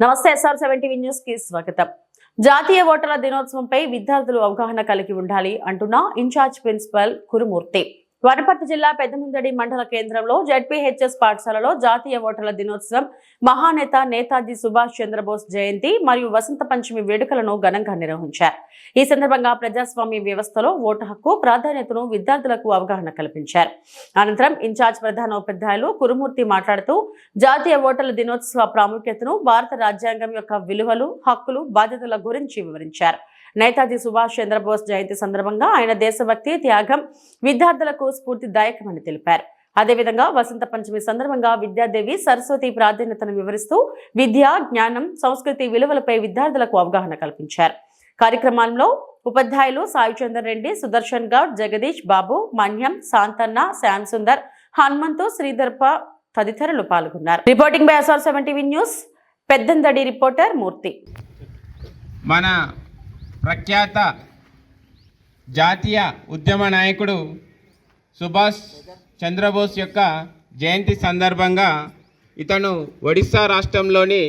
నమస్తే SR7 TV news కి స్వాగతం. జాతీయ ఓటర్ల దినోత్సవంపై విద్యార్థులు అవగాహన కలిగి ఉండాలి అంటున్న ఇన్ఛార్జ్ ప్రిన్సిపల్ కురుమూర్తి. వనపర్తి జిల్లా పెద్దముందడి మండల కేంద్రంలో జెడ్పీహెచ్ఎస్ పాఠశాలలో జాతీయ ఓటర్ల దినోత్సవం, మహానేత నేతాజీ సుభాష్ చంద్రబోస్ జయంతి మరియు వసంత పంచమి వేడుకలను ఘనంగా నిర్వహించారు. ఈ సందర్భంగా ప్రజాస్వామ్య వ్యవస్థలో ఓటు హక్కు ప్రాధాన్యతను విద్యార్థులకు అవగాహన కల్పించారు. అనంతరం ఇన్ఛార్జ్ ప్రధానోపాధ్యాయులు కురుమూర్తి మాట్లాడుతూ జాతీయ ఓటర్ల దినోత్సవ ప్రాముఖ్యతను, భారత రాజ్యాంగం యొక్క విలువలు, హక్కులు, బాధ్యతల గురించి వివరించారు. నేతాజీ సుభాష్ చంద్రబోస్ జయంతి సందర్భంగా ఆయన దేశభక్తి, త్యాగం విద్యార్థులకు స్ఫూర్తిదాయకమని తెలిపారు. అదేవిధంగా వసంత పంచమి సందర్భంగా విద్యాదేవి సరస్వతి ప్రాధాన్యతను వివరిస్తూ విద్య, జ్ఞానం, సంస్కృతి విలువలపై విద్యార్థులకు అవగాహన కల్పించారు. కార్యక్రమంలో ఉపాధ్యాయులు సాయి చందర్ రెడ్డి, సుదర్శన్ గౌడ్, జగదీష్ బాబు, మన్యం, శాంతన్న, శ్యామ్ సుందర్, హనుమంతు, శ్రీధర్ప తదితరులు పాల్గొన్నారు. Reporting by SR7 TV news, Peddandadi reporter Murthy. మన ప్రఖ్యాత జాతీయ ఉద్యమ నాయకుడు సుభాష్ చంద్రబోస్ యొక్క జయంతి సందర్భంగా ఇతను ఒడిస్సా రాష్ట్రంలోని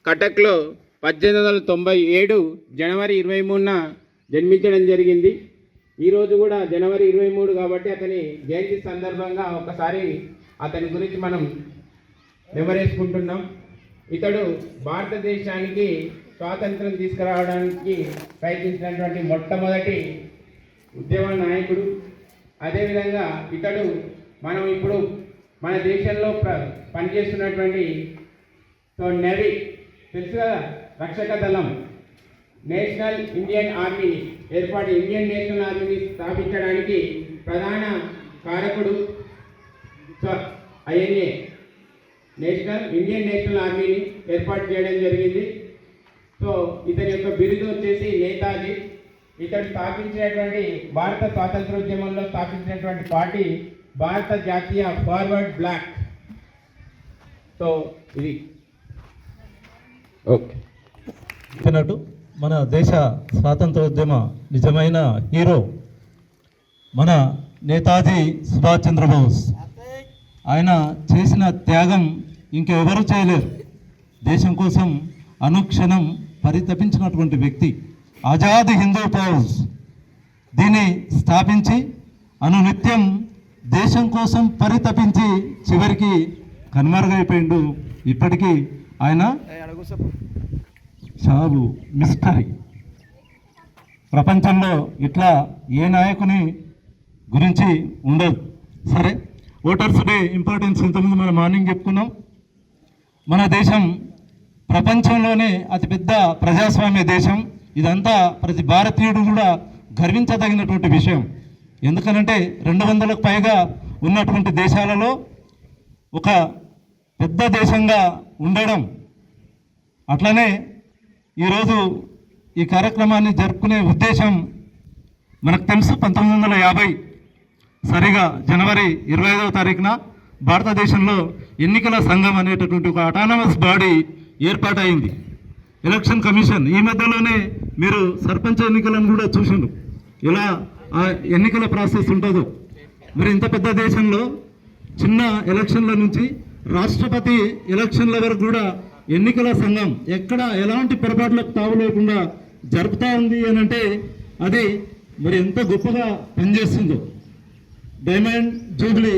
కటక్లో 1897 జనవరి 23న జన్మించడం జరిగింది. ఈరోజు కూడా జనవరి 23 కాబట్టి అతని జయంతి సందర్భంగా ఒకసారి అతని గురించి మనం నెమరేసుకుంటున్నాం. ఇతడు భారతదేశానికి స్వాతంత్రం తీసుకురావడానికి ప్రయత్నించినటువంటి మొట్టమొదటి ఉద్యమ నాయకుడు. అదేవిధంగా ఇతడు మనం ఇప్పుడు మన దేశంలో పనిచేస్తున్నటువంటి నేవీ తెలుసు కదా, రక్షక దళం, నేషనల్ ఇండియన్ ఆర్మీని ఇండియన్ నేషనల్ ఆర్మీని స్థాపించడానికి ప్రధాన కారకుడు INA ఇండియన్ నేషనల్ ఆర్మీని ఏర్పాటు చేయడం జరిగింది. సో ఇతని యొక్క బిరుదు వచ్చేసి నేతాజీ. ఇతడు స్థాపించినటువంటి భారత స్వాతంత్రోద్యమంలో స్థాపించినటువంటి పార్టీ భారత జాతీయ ఫార్వర్డ్ బ్లాక్. సో ఇది ఓకే. చెప్పినట్టు మన దేశ స్వాతంత్రోద్యమ నిజమైన హీరో మన నేతాజీ సుభాష్ చంద్రబోస్. ఆయన చేసిన త్యాగం ఇంకెవరూ చేయలేరు. దేశం కోసం అనుక్షణం పరితపించినటువంటి వ్యక్తి. ఆజాద్ హిందూ ఫౌజ్ దీన్ని స్థాపించి అనునిత్యం దేశం కోసం పరితపించి చివరికి కనుమరుగైపోయిండు. ఇప్పటికీ ఆయన చావు మిస్టరీ. ప్రపంచంలో ఇట్లా ఏ నాయకుని గురించి ఉండదు. సరే, ఓటర్స్ డే ఇంపార్టెన్స్ ఇంతకుముందు మనం మార్నింగ్ చెప్పుకున్నాం. మన దేశం ప్రపంచంలోనే అతిపెద్ద ప్రజాస్వామ్య దేశం. ఇదంతా ప్రతి భారతీయుడు కూడా గర్వించదగినటువంటి విషయం. ఎందుకనంటే 200లకు పైగా ఉన్నటువంటి దేశాలలో ఒక పెద్ద దేశంగా ఉండడం. అట్లనే ఈరోజు ఈ కార్యక్రమాన్ని జరుపుకునే ఉద్దేశం మనకు తెలుసు. 1950 సరిగా జనవరి 25వ తారీఖున భారతదేశంలో ఎన్నికల సంఘం అనేటటువంటి ఒక అటానమస్ బాడీ ఏర్పాటైంది, ఎలక్షన్ కమిషన్. ఈ మధ్యలోనే మీరు సర్పంచ్ ఎన్నికలను కూడా చూసిండు, ఇలా ఆ ఎన్నికల ప్రాసెస్ ఉంటుందో. మరి ఇంత పెద్ద దేశంలో చిన్న ఎలక్షన్ల నుంచి రాష్ట్రపతి ఎలక్షన్ల వరకు కూడా ఎన్నికల సంఘం ఎక్కడ ఎలాంటి పొరపాట్లకు తావు లేకుండా జరుపుతూ ఉంది అని అంటే అది మరి ఎంత గొప్పగా పనిచేస్తుందో. డైమండ్ జూబ్లీ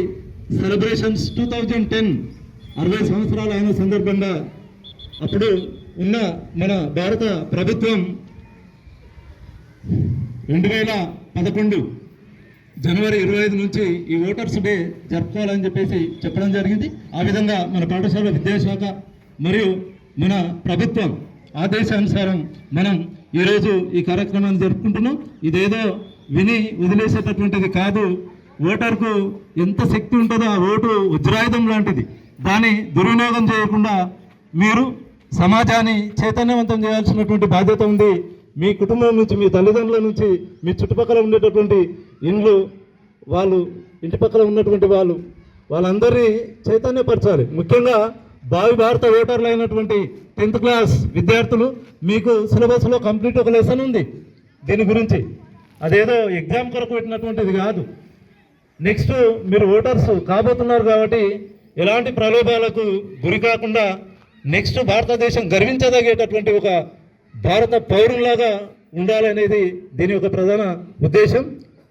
సెలబ్రేషన్స్ 2010 60 సంవత్సరాలు అయిన సందర్భంగా అప్పుడు ఉన్న మన భారత ప్రభుత్వం 2011 జనవరి 25 నుంచి ఈ ఓటర్స్ డే జరుపుకోవాలని చెప్పేసి చెప్పడం జరిగింది. ఆ విధంగా మన పాఠశాల విద్యాశాఖ మరియు మన ప్రభుత్వం ఆదేశానుసారం మనం ఈరోజు ఈ కార్యక్రమాన్ని జరుపుకుంటున్నాం. ఇదేదో విని వదిలేసేటటువంటిది కాదు. ఓటర్కు ఎంత శక్తి ఉంటుందో ఆ ఓటు వజ్రాయుధం లాంటిది. దాన్ని దుర్వినియోగం చేయకుండా మీరు సమాజాన్ని చైతన్యవంతం చేయాల్సినటువంటి బాధ్యత ఉంది. మీ కుటుంబం నుంచి, మీ తల్లిదండ్రుల నుంచి, మీ చుట్టుపక్కల ఉండేటటువంటి ఇండ్లు, ఇంటి పక్కల ఉన్నటువంటి వాళ్ళందరినీ చైతన్యపరచాలి. ముఖ్యంగా భావి భారత ఓటర్లు అయినటువంటి 10th క్లాస్ విద్యార్థులు, మీకు సిలబస్లో కంప్లీట్ ఒక లెసన్ ఉంది దీని గురించి. అదేదో ఎగ్జామ్ కొరకు పెట్టినటువంటిది కాదు. నెక్స్ట్ మీరు ఓటర్స్ కాబోతున్నారు కాబట్టి ఎలాంటి ప్రలోభాలకు గురి కాకుండా నెక్స్ట్ భారతదేశం గర్వించదగేటటువంటి ఒక భారత పౌరులాగా ఉండాలనేది దీని యొక్క ప్రధాన ఉద్దేశం.